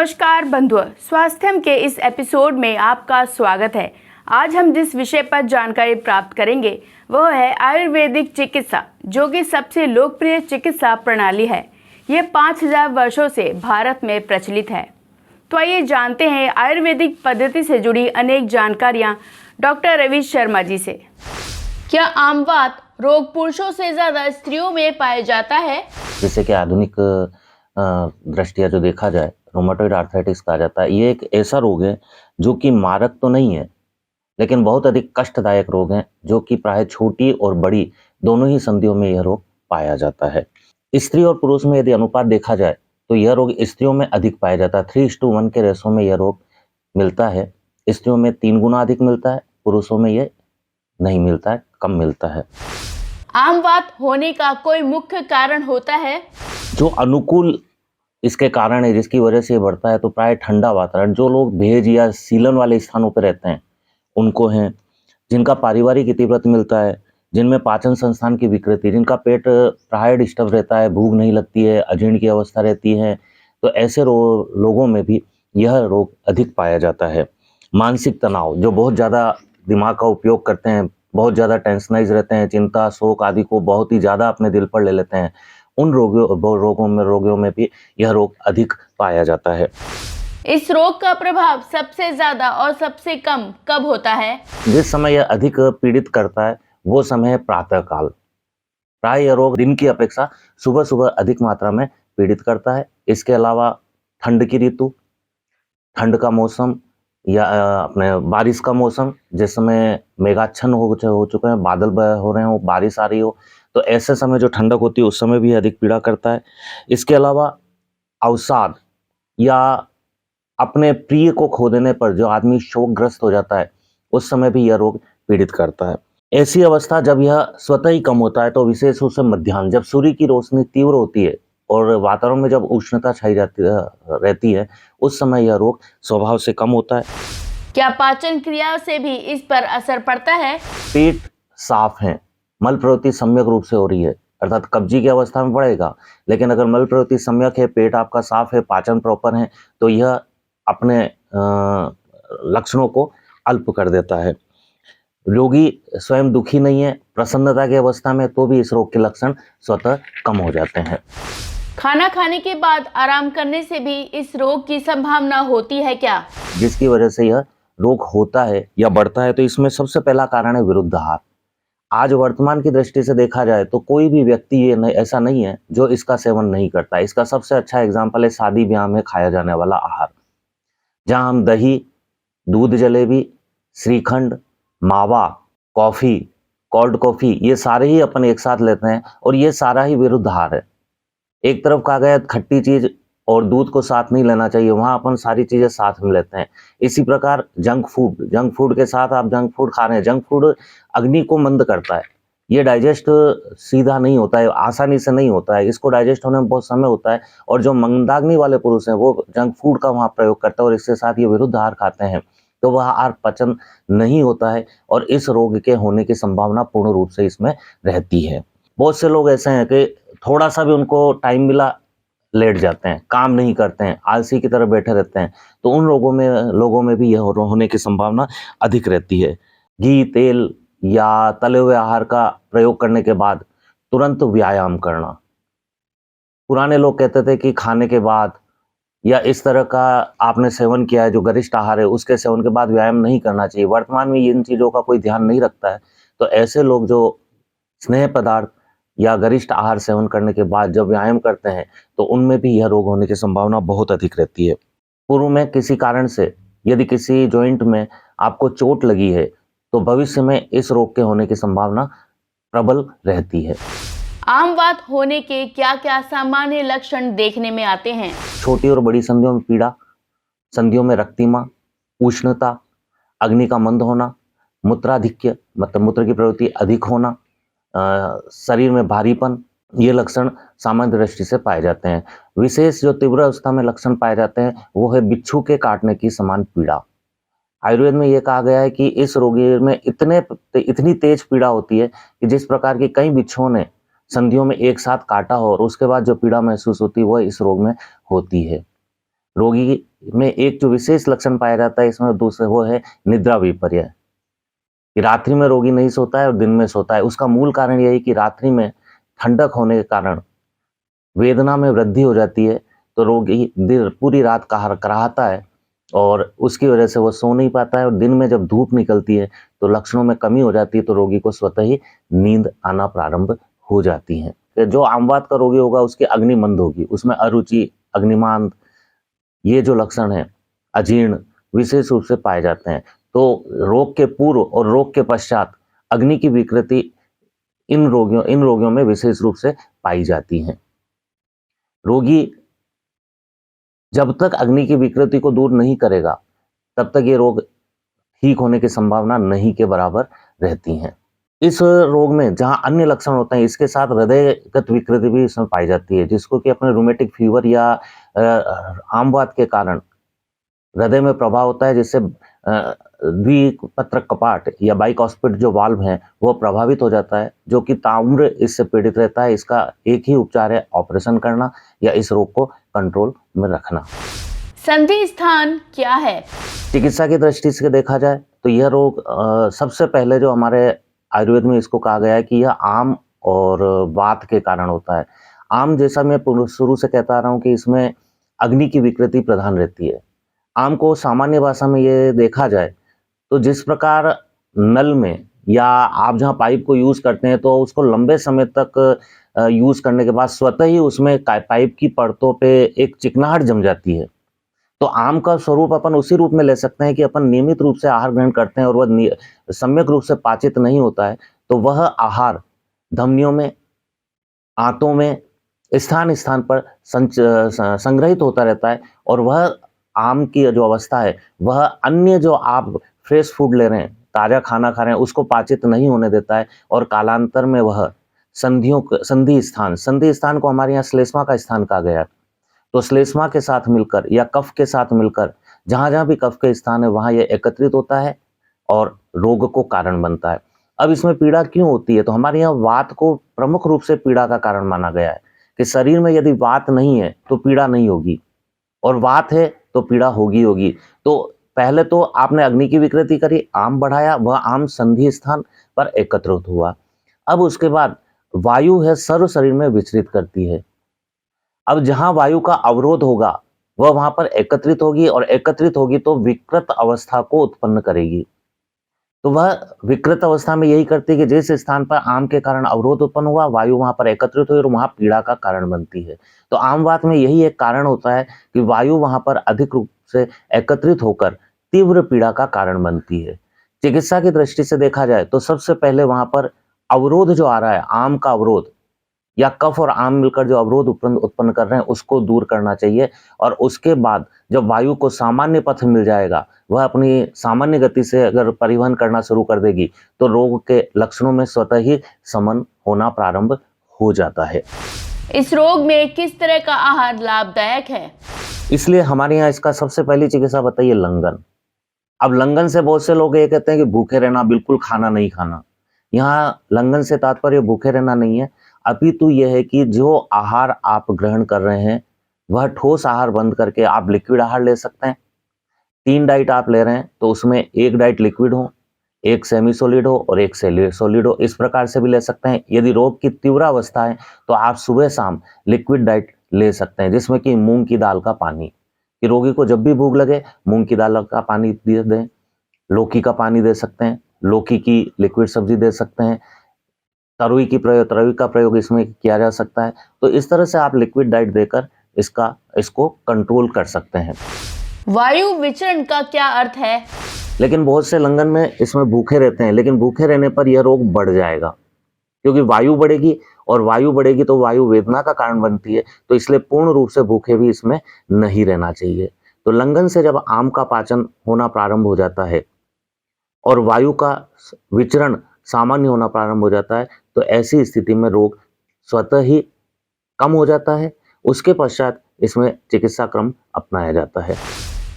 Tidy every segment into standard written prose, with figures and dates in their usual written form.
नमस्कार बंधुओं, स्वास्थ्यम के इस एपिसोड में आपका स्वागत है। आज हम जिस विषय पर जानकारी प्राप्त करेंगे वह है आयुर्वेदिक चिकित्सा, जो कि सबसे लोकप्रिय चिकित्सा प्रणाली है। ये 5000 वर्षों से भारत में प्रचलित है। तो आइए जानते हैं आयुर्वेदिक पद्धति से जुड़ी अनेक जानकारियाँ डॉक्टर रवि शर्मा जी से। क्या आमवात रोग पुरुषों से ज़्यादा स्त्रियों में पाया जाता है? जैसे कि आधुनिक दृष्टिया जो देखा जाए, रोमाटॉइड आर्थराइटिस कहा जाता है। ये एक ऐसा रोग है जो कि मारक तो नहीं है, लेकिन बहुत अधिक कष्टदायक रोग है, जो कि प्राय छोटी और बड़ी दोनों ही संधियों में यह रोग पाया जाता है। स्त्री और पुरुष में यदि अनुपात देखा जाए तो यह रोग स्त्रियों में अधिक पाया जाता है। 3:1 के रेशो में यह रोग मिलता है। स्त्रियों में 3 गुना अधिक मिलता है, पुरुषों में यह नहीं मिलता है, कम मिलता है। आमवात होने का कोई मुख्य कारण होता है? जो अनुकूल इसके कारण है, जिसकी वजह से ये बढ़ता है, तो प्राय ठंडा वातावरण, जो लोग भेज या सीलन वाले स्थानों पर रहते हैं उनको हैं, जिनका पारिवारिक इतिवृत्त मिलता है, जिनमें पाचन संस्थान की विकृति, जिनका पेट प्राय डिस्टर्ब रहता है, भूख नहीं लगती है, अजीर्ण की अवस्था रहती है, तो ऐसे लोगों में भी यह रोग अधिक पाया जाता है। मानसिक तनाव, जो बहुत ज़्यादा दिमाग का उपयोग करते हैं, बहुत ज़्यादा टेंशनाइज रहते हैं, चिंता शोक आदि को बहुत ही ज़्यादा अपने दिल पर ले लेते हैं, उन रोगियों में भी यह रोग अधिक पाया जाता है। इस रोग का प्रभाव सबसे ज्यादा और सबसे कम कब होता है? जिस समय यह अधिक पीड़ित करता है वो समय है प्रातः काल। प्राय यह रोग दिन की अपेक्षा सुबह सुबह अधिक मात्रा में पीड़ित करता है। इसके अलावा ठंड की ऋतु, ठंड का मौसम या अपने बारिश का मौसम, जिस समय मेघाच्छन्न हो चुके हैं, बादल हो रहे हो, बारिश आ रही हो, तो ऐसे समय जो ठंडक होती है उस समय भी अधिक पीड़ा करता है। इसके अलावा अवसाद या अपने प्रिय को खो देने पर जो आदमी शोकग्रस्त हो जाता है, उस समय भी यह रोग पीड़ित करता है। ऐसी अवस्था जब यह स्वतः ही कम होता है, तो विशेष रूप से मध्याह्न, जब सूर्य की रोशनी तीव्र होती है और वातावरण में जब उष्णता छाई रहती है, उस समय यह रोग स्वभाव से कम होता है। क्या पाचन क्रिया से भी इस पर असर पड़ता है? पेट साफ है, मल प्रवृत्ति सम्यक रूप से हो रही है, अर्थात कब्जी की अवस्था में पड़ेगा, लेकिन अगर मल प्रवृत्ति सम्यक है, पेट आपका साफ है, पाचन प्रॉपर है, तो यह अपने लक्षणों को अल्प कर देता है। रोगी स्वयं दुखी नहीं है, प्रसन्नता की अवस्था में, तो भी इस रोग के लक्षण स्वतः कम हो जाते हैं। खाना खाने के बाद आराम करने से भी इस रोग की संभावना होती है क्या? जिसकी वजह से यह रोग होता है या बढ़ता है, तो इसमें सबसे पहला कारण है विरुद्ध आहार। आज वर्तमान की दृष्टि से देखा जाए तो कोई भी व्यक्ति ऐसा नहीं है जो इसका सेवन नहीं करता। इसका सबसे अच्छा एग्जाम्पल है शादी ब्याह में खाया जाने वाला आहार, जहां हम दही, दूध जलेबी, श्रीखंड, मावा, कॉफी, कोल्ड कॉफी, ये सारे ही अपन एक साथ लेते हैं, और ये सारा ही विरुद्ध आहार है। एक तरफ कहा गया खट्टी चीज और दूध को साथ नहीं लेना चाहिए, वहां अपन सारी चीजें साथ में लेते हैं। इसी प्रकार जंक फूड के साथ आप जंक फूड खा रहे हैं। जंक फूड अग्नि को मंद करता है, ये डाइजेस्ट सीधा नहीं होता है, आसानी से नहीं होता है, इसको डाइजेस्ट होने में बहुत समय होता है, और जो मंदाग्नि वाले पुरुष हैं वो जंक फूड का वहाँ प्रयोग करते हैं और इसके साथ ये विरुद्ध आहार खाते हैं, तो वह आहार पचन नहीं होता है और इस रोग के होने की संभावना पूर्ण रूप से इसमें रहती है। बहुत से लोग ऐसे हैं कि थोड़ा सा भी उनको टाइम मिला लेट जाते हैं, काम नहीं करते हैं, आलसी की तरह बैठे रहते हैं, तो उन लोगों में भी यह होने की संभावना अधिक रहती है। घी, तेल या तले हुए आहार का प्रयोग करने के बाद तुरंत व्यायाम करना। पुराने लोग कहते थे कि खाने के बाद या इस तरह का आपने सेवन किया है, जो गरिष्ठ आहार है, उसके सेवन के बाद व्यायाम नहीं करना चाहिए। वर्तमान में इन चीज़ों का कोई ध्यान नहीं रखता है, तो ऐसे लोग जो स्नेह पदार्थ या गरिष्ठ आहार सेवन करने के बाद जब व्यायाम करते हैं, तो उनमें भी यह रोग होने की संभावना बहुत अधिक रहती है। पूर्व में किसी कारण से यदि किसी जॉइंट में आपको चोट लगी है, तो भविष्य में इस रोग के होने की संभावना प्रबल रहती है। आमवात होने के क्या क्या सामान्य लक्षण देखने में आते हैं? छोटी और बड़ी संधियों में पीड़ा, संधियों में रक्तिमा, उष्णता, अग्नि का मंद होना, मूत्राधिक्य मतलब मूत्र की प्रवृत्ति अधिक होना, शरीर में भारीपन, ये लक्षण सामान्य दृष्टि से पाए जाते हैं। विशेष जो तीव्र अवस्था में लक्षण पाए जाते हैं वो है बिच्छू के काटने की समान पीड़ा। आयुर्वेद में यह कहा गया है कि इस रोगी में इतनी तेज पीड़ा होती है कि जिस प्रकार की कई बिच्छुओं ने संधियों में एक साथ काटा हो और उसके बाद जो पीड़ा महसूस होती है वह इस रोग में होती है। रोगी में एक जो विशेष लक्षण पाया जाता है इसमें, दूसरा वो है निद्रा विपर्य, कि रात्रि में रोगी नहीं सोता है और दिन में सोता है। उसका मूल कारण यही कि रात्रि में ठंडक होने के कारण वेदना में वृद्धि हो जाती है, तो रोगी पूरी रात कराहता है और उसकी वजह से वो सो नहीं पाता है, और दिन में जब धूप निकलती है तो लक्षणों में कमी हो जाती है, तो रोगी को स्वतः ही नींद आना प्रारंभ हो जाती है। जो आमवात का रोगी होगा उसकी अग्नि मंद होगी, उसमें अरुचि, अग्निमांद, ये जो लक्षण है अजीर्ण विशेष रूप से पाए जाते हैं। तो रोग के पूर्व और रोग के पश्चात अग्नि की विकृति इन रोगियों में विशेष रूप से पाई जाती है। रोगी जब तक अग्नि की विकृति को दूर नहीं करेगा तब तक ये रोग ठीक होने की संभावना नहीं के बराबर रहती है। इस रोग में जहां अन्य लक्षण होते हैं, इसके साथ हृदयगत विकृति भी इसमें पाई जाती है, जिसको कि अपने रूमेटिक फीवर या आमवात के कारण हृदय में प्रभाव होता है, जिससे द्विपत्रक कपाट या बाइकॉस्पिड जो वाल्व है वो प्रभावित हो जाता है, जो कि ताउम्र इससे पीड़ित रहता है। इसका एक ही उपचार है, ऑपरेशन करना या इस रोग को कंट्रोल में रखना। संधि स्थान क्या है? चिकित्सा की दृष्टि से देखा जाए तो यह रोग सबसे पहले जो हमारे आयुर्वेद में इसको कहा गया है कि यह आम और वात के कारण होता है। आम, जैसा मैं शुरू से कहता आ रहा हूँ कि इसमें अग्नि की विकृति प्रधान रहती है। आम को सामान्य भाषा में ये देखा जाए तो जिस प्रकार नल में या आप जहाँ पाइप को यूज करते हैं तो उसको लंबे समय तक यूज करने के बाद स्वतः ही उसमें पाइप की परतों पे एक चिकनाहट जम जाती है, तो आम का स्वरूप अपन उसी रूप में ले सकते हैं कि अपन नियमित रूप से आहार ग्रहण करते हैं और वह सम्यक रूप से पाचित नहीं होता है, तो वह आहार धमनियों में, आंतों में स्थान स्थान पर संग्रहित होता रहता है, और वह आम की जो अवस्था है वह अन्य जो आप फ्रेश फूड ले रहे हैं, ताजा खाना खा रहे हैं, उसको पाचित नहीं होने देता है, और कालांतर में वह संधि स्थान को हमारे यहाँ श्लेष्मा का स्थान कहा गया है। तो श्लेष्मा के साथ मिलकर या कफ के साथ मिलकर जहां जहां भी कफ के स्थान है वहां यह एकत्रित होता है और रोग को कारण बनता है। अब इसमें पीड़ा क्यों होती है? तो हमारे यहाँ वात को प्रमुख रूप से पीड़ा का कारण माना गया है कि शरीर में यदि वात नहीं है तो पीड़ा नहीं होगी, और वात है तो पीड़ा होगी। तो पहले तो आपने अग्नि की विकृति करी, आम बढ़ाया, वह आम संधि स्थान पर एकत्रित हुआ। अब उसके बाद वायु है सर्व शरीर में विचरित करती है। अब जहां वायु का अवरोध होगा वह वहां पर एकत्रित होगी, और एकत्रित होगी तो विकृत अवस्था को उत्पन्न करेगी। तो वह विकृत अवस्था में यही करती है कि जिस स्थान पर आम के कारण अवरोध उत्पन्न हुआ, वायु वहां पर एकत्रित हुई और वहां पीड़ा का कारण बनती है। तो आमवात में यही एक कारण होता है कि वायु वहां पर अधिक रूप से एकत्रित होकर तीव्र पीड़ा का कारण बनती है। चिकित्सा की दृष्टि से देखा जाए तो सबसे पहले वहां पर अवरोध जो आ रहा है, आम का अवरोध या कफ और आम मिलकर जो अवरोध उत्पन्न कर रहे हैं, उसको दूर करना चाहिए। और उसके बाद जब वायु को सामान्य पथ मिल जाएगा, वह अपनी सामान्य गति से अगर परिवहन करना शुरू कर देगी, तो रोग के लक्षणों में स्वतः ही शमन होना प्रारंभ हो जाता है। इस रोग में किस तरह का आहार लाभदायक है? इसलिए हमारे यहाँ इसका सबसे पहली चिकित्सा बताइए लंघन। अब लंघन से बहुत से लोग ये कहते हैं कि भूखे रहना, बिल्कुल खाना नहीं खाना। यहाँ लंघन से तात्पर्य भूखे रहना नहीं है, अपितु यह है कि जो आहार आप ग्रहण कर रहे हैं वह ठोस आहार बंद करके आप लिक्विड आहार ले सकते हैं। 3 डाइट आप ले रहे हैं तो उसमें 1 डाइट लिक्विड हो, 1 सेमी सॉलिड हो और 1 सॉलिड हो, इस प्रकार से भी ले सकते हैं। यदि रोग की तीव्र अवस्था है तो आप सुबह शाम लिक्विड डाइट ले सकते हैं, जिसमें कि मूंग की दाल का पानी, कि रोगी को जब भी भूख लगे मूंग की दाल का पानी दे दें, लौकी का पानी दे सकते हैं, लौकी की लिक्विड सब्जी दे सकते हैं, तरुई का प्रयोग इसमें किया जा सकता है। तो इस तरह से आप लिक्विड डाइट देकर इसको कंट्रोल कर सकते हैं। वायु विचरण का क्या अर्थ है? लेकिन बहुत से लंघन में इसमें भूखे रहते हैं, लेकिन भूखे रहने पर यह रोग बढ़ जाएगा, क्योंकि वायु बढ़ेगी, और वायु बढ़ेगी तो वायु वेदना का कारण बनती है। तो इसलिए पूर्ण रूप से भूखे भी इसमें नहीं रहना चाहिए। तो लंघन से जब आम का पाचन होना प्रारंभ हो जाता है और वायु का विचरण सामान्य होना प्रारंभ हो जाता है, तो ऐसी स्थिति में रोग स्वतः ही कम हो जाता है। उसके पश्चात इसमें चिकित्सा क्रम अपनाया जाता है।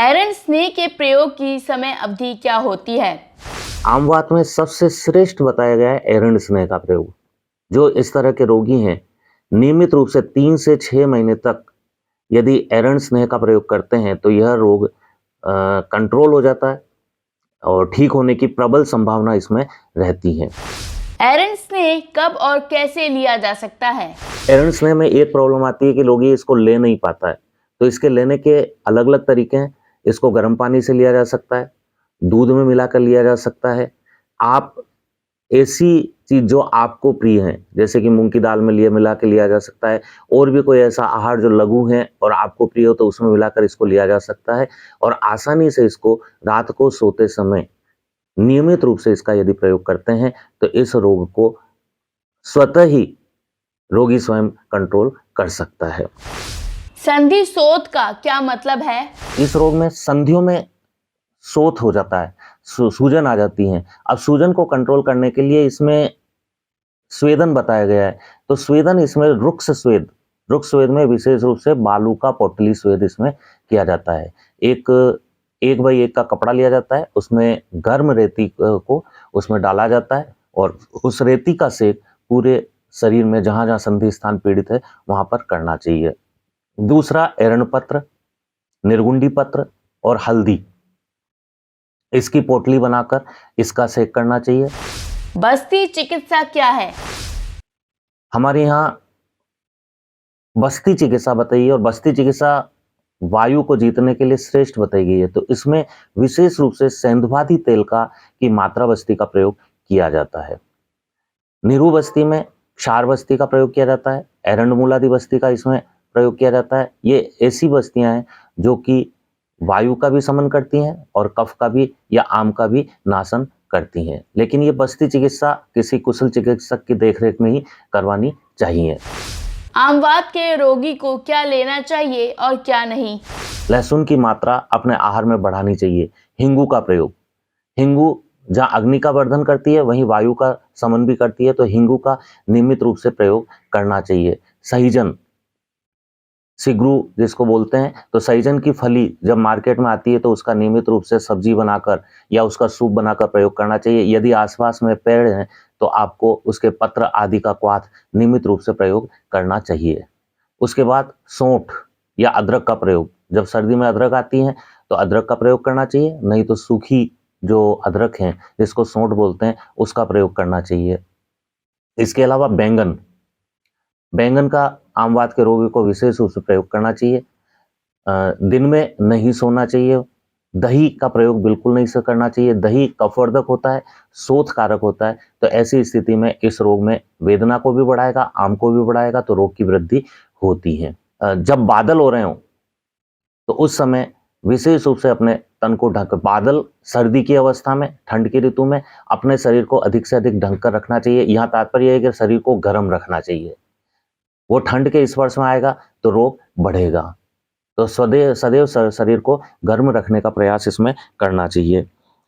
एरन स्नेह के प्रयोग की समय अवधि क्या होती है? आमवात में सबसे श्रेष्ठ बताया गया है एरन स्नेह का प्रयोग। जो इस तरह के रोगी हैं, नियमित रूप से 3 से 6 महीने तक यदि एरंड स्नेह का प्रयोग करते हैं तो यह रोग कंट्रोल हो जाता है और ठीक होने की प्रबल संभावना इसमें रहती है। एरंड स्नेह कब और कैसे लिया जा सकता है? एरंड स्नेह में एक प्रॉब्लम आती है कि लोग ये इसको ले नहीं पाता है, तो इसके लेने के अलग अलग तरीके हैं। इसको गर्म पानी से लिया जा सकता है, दूध में मिलाकर लिया जा सकता है। आप ऐसी चीज जो आपको प्रिय है, जैसे कि मूंग की दाल में मिला के लिया जा सकता है, और भी कोई ऐसा आहार जो लघु है और आपको प्रिय हो तो उसमें मिलाकर इसको लिया जा सकता है। और आसानी से इसको रात को सोते समय नियमित रूप से इसका यदि प्रयोग करते हैं तो इस रोग को स्वतः ही रोगी स्वयं कंट्रोल कर सकता है। संधि शोथ का क्या मतलब है? इस रोग में संधियों में शोथ हो जाता है, सूजन आ जाती है। अब सूजन को कंट्रोल करने के लिए इसमें स्वेदन बताया गया है। तो स्वेदन इसमें रुक्ष स्वेद में विशेष रूप से बालू का पोटली स्वेद इसमें किया जाता है। एक 1x1 का कपड़ा लिया जाता है, उसमें गर्म रेती को उसमें डाला जाता है और उस रेती का सेक पूरे शरीर में जहां जहां संधि स्थान पीड़ित है वहां पर करना चाहिए। दूसरा, एरण पत्र, निर्गुंडी पत्र और हल्दी, इसकी पोटली बनाकर इसका सेक करना चाहिए। बस्ती चिकित्सा क्या है? हमारे यहाँ बस्ती चिकित्सा बताइए, और बस्ती चिकित्सा वायु को जीतने के लिए श्रेष्ठ बताई गई है। तो इसमें विशेष रूप से सेंधवादी तेल की मात्रा बस्ती का प्रयोग किया जाता है। नीरू बस्ती में क्षार बस्ती का प्रयोग किया जाता है। एरंडमूलादि बस्ती का इसमें प्रयोग किया जाता है। ये ऐसी बस्तियां हैं जो कि वायु का भी शमन करती हैं और कफ का भी या आम का भी नाशन करती हैं। लेकिन ये बस्ती चिकित्सा किसी कुशल चिकित्सक की देखरेख में ही करवानी चाहिए। आमवात के रोगी को क्या लेना चाहिए और क्या नहीं? लहसुन की मात्रा अपने आहार में बढ़ानी चाहिए। हिंगू का प्रयोग, हिंगू जहाँ अग्नि का वर्धन करती है वहीं वायु का शमन भी करती है, तो हिंगू का नियमित रूप से प्रयोग करना चाहिए। सहीजन, सिगरू जिसको बोलते हैं, तो सहीजन की फली जब मार्केट में आती है तो उसका नियमित रूप से सब्जी बनाकर या उसका सूप बनाकर प्रयोग करना चाहिए। यदि आसपास में पेड़ हैं तो आपको उसके पत्र आदि का क्वाथ नियमित रूप से प्रयोग करना चाहिए। उसके बाद सौंठ या अदरक का प्रयोग, जब सर्दी में अदरक आती है तो अदरक का प्रयोग करना चाहिए, नहीं तो सूखी जो अदरक है जिसको सौंठ बोलते हैं उसका प्रयोग करना चाहिए। इसके अलावा बैंगन का आमवात के रोगी को विशेष रूप से प्रयोग करना चाहिए। दिन में नहीं सोना चाहिए। दही का प्रयोग बिल्कुल नहीं करना चाहिए। दही कफवर्धक होता है, शोथ कारक होता है, तो ऐसी स्थिति में इस रोग में वेदना को भी बढ़ाएगा, आम को भी बढ़ाएगा, तो रोग की वृद्धि होती है। जब बादल हो रहे हो तो उस समय विशेष रूप से अपने तन को ढक, बादल सर्दी की अवस्था में, ठंड की ऋतु में अपने शरीर को अधिक से अधिक ढक कर रखना चाहिए। यहाँ तात्पर्य है कि शरीर को गर्म रखना चाहिए। वो ठंड के स्पर्श में आएगा तो रोग बढ़ेगा, तो सदैव शरीर को गर्म रखने का प्रयास इसमें करना चाहिए।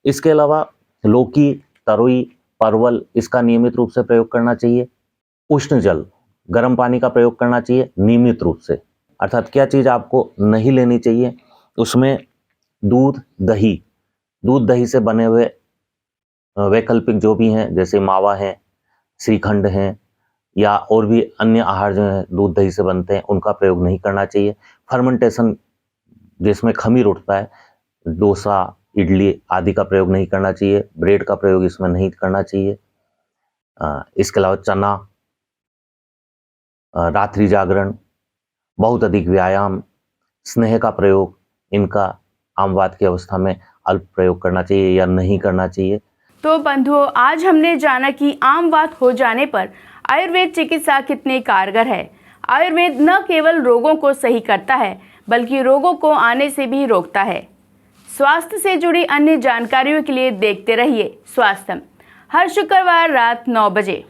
इसके अलावा लौकी, तरोई, परवल, इसका नियमित रूप से प्रयोग करना चाहिए। उष्ण जल, गर्म पानी का प्रयोग करना चाहिए नियमित रूप से। अर्थात क्या चीज़ आपको नहीं लेनी चाहिए, उसमें दूध दही से बने हुए वैकल्पिक जो भी हैं, जैसे मावा है, श्रीखंड है, या और भी अन्य आहार जो है दूध दही से बनते हैं, उनका प्रयोग नहीं करना चाहिए। फर्मेंटेशन जिसमें खमीर उठता है, डोसा, इडली आदि का प्रयोग नहीं करना चाहिए। ब्रेड का प्रयोग इसमें नहीं करना चाहिए। इसके अलावा चना, रात्रि जागरण, बहुत अधिक व्यायाम, स्नेह का प्रयोग, इनका आमवात की अवस्था में अल्प प्रयोग करना चाहिए या नहीं करना चाहिए। तो बंधुओं, आज हमने जाना कि आमवात हो जाने पर आयुर्वेद चिकित्सा कितनी कारगर है। आयुर्वेद न केवल रोगों को सही करता है बल्कि रोगों को आने से भी रोकता है। स्वास्थ्य से जुड़ी अन्य जानकारियों के लिए देखते रहिए स्वास्थ्य हर शुक्रवार रात 9 बजे।